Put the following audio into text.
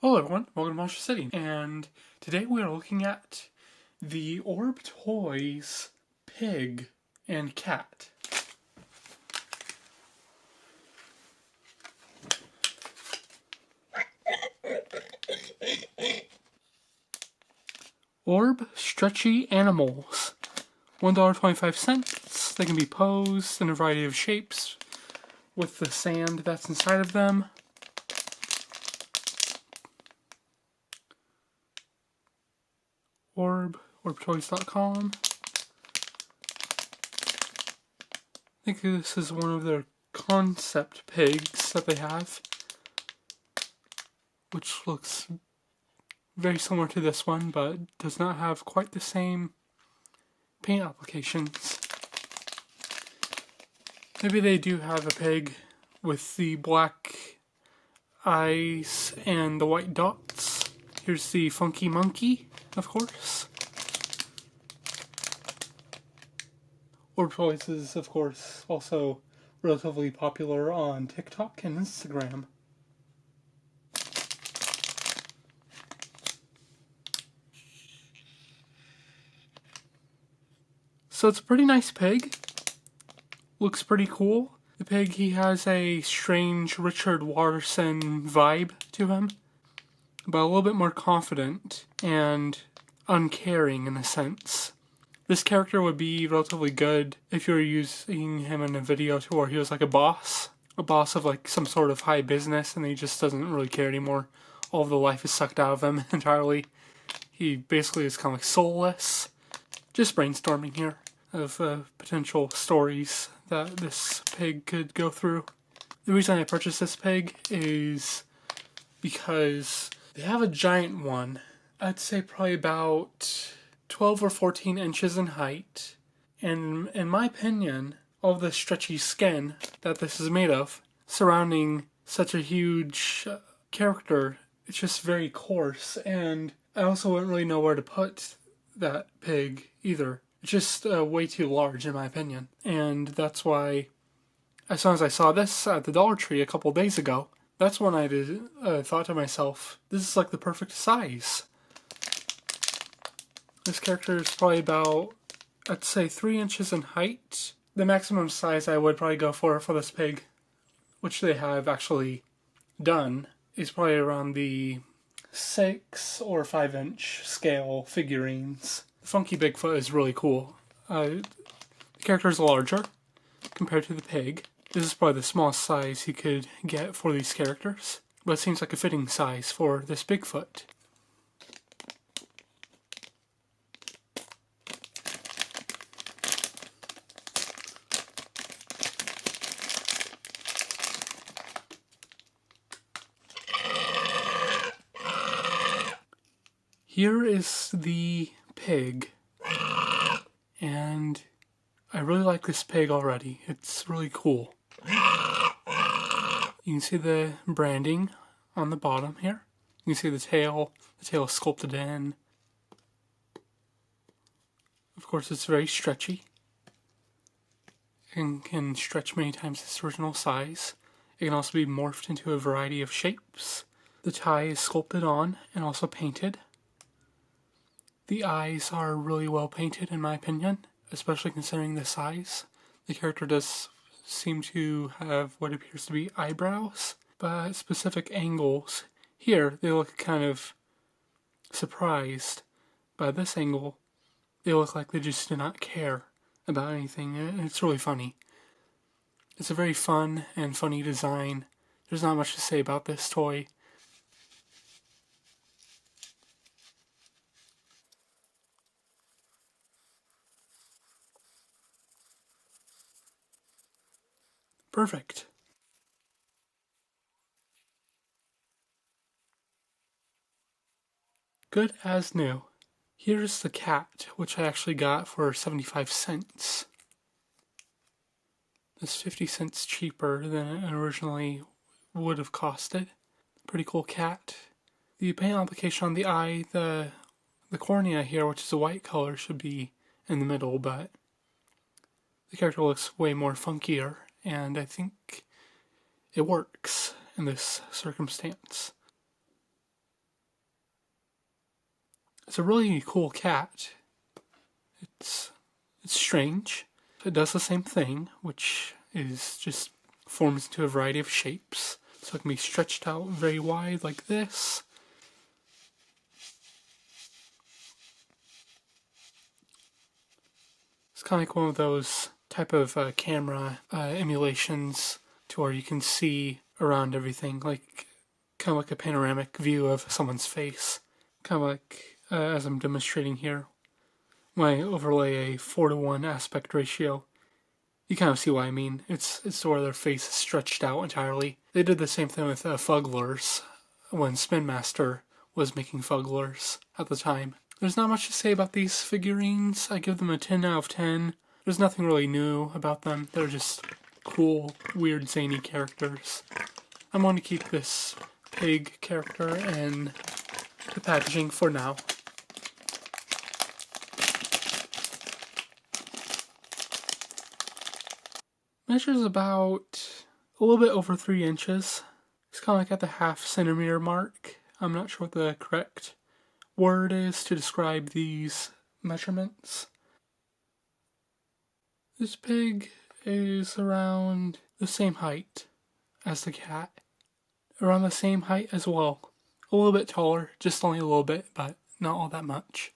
Hello everyone, welcome to Monster City, and today we are looking at the ORB Toys pig and cat. ORB Stretchee Animalz, $1.25. They can be posed in a variety of shapes with the sand that's inside of them. orbtoys.com. I think this is one of their concept pigs that they have, which looks very similar to this one, but does not have quite the same paint applications. Maybe they do have a pig with the black eyes and the white dots. Here's the funky monkey, of course. ORB Toys is, of course, also relatively popular on TikTok and Instagram. So it's a pretty nice pig. Looks pretty cool. The pig, he has a strange Richard Watterson vibe to him, but a little bit more confident and uncaring in a sense. This character would be relatively good if you were using him in a video too, where he was like a boss of like some sort of high business, and he just doesn't really care anymore. All of the life is sucked out of him entirely. He basically is kind of like soulless. Just brainstorming here of potential stories that this pig could go through. The reason I purchased this pig is because they have a giant one. I'd say probably about 12 or 14 inches in height, and in my opinion, all the stretchy skin that this is made of surrounding such a huge character, it's just very coarse, and I also wouldn't really know where to put that pig either. It's just way too large in my opinion, and that's why as soon as I saw this at the Dollar Tree a couple days ago, that's when I thought to myself, this is like the perfect size. This character is probably about, I'd say, 3 inches in height. The maximum size I would probably go for this pig, which they have actually done, is probably around the 6 or 5 inch scale figurines. The Funky Bigfoot is really cool. The character is larger compared to the pig. This is probably the smallest size you could get for these characters, but it seems like a fitting size for this Bigfoot. Here is the pig, and I really like this pig already. It's really cool. You can see the branding on the bottom here. You can see the tail is sculpted in. Of course, it's very stretchy and can stretch many times its original size. It can also be morphed into a variety of shapes. The tie is sculpted on and also painted. The eyes are really well painted in my opinion, especially considering the size. The character does seem to have what appears to be eyebrows, but at specific angles. Here, they look kind of surprised. By this angle, they look like they just do not care about anything, and it's really funny. It's a very fun and funny design. There's not much to say about this toy. Perfect. Good as new. Here's the cat, which I actually got for 75 cents. That's 50 cents cheaper than it originally would have costed. Pretty cool cat. The paint application on the eye, the cornea here, which is a white color, should be in the middle, but the character looks way more funkier, and I think it works in this circumstance. It's a really cool cat. It's strange. It does the same thing, which is just forms into a variety of shapes. So it can be stretched out very wide like this. It's kind of like one of those type of camera emulations to where you can see around everything, like kind of like a panoramic view of someone's face. Kind of like as I'm demonstrating here. When I overlay a 4:1 aspect ratio, you kind of see what I mean. It's where their face is stretched out entirely. They did the same thing with Fugglers when Spin Master was making Fugglers at the time. There's not much to say about these figurines. I give them a 10 out of 10. There's nothing really new about them. They're just cool, weird, zany characters. I'm going to keep this pig character in the packaging for now. Measures about a little bit over 3 inches. It's kind of like at the half centimeter mark. I'm not sure what the correct word is to describe these measurements. This pig is around the same height as the cat. Around the same height as well. A little bit taller, just only a little bit, but not all that much.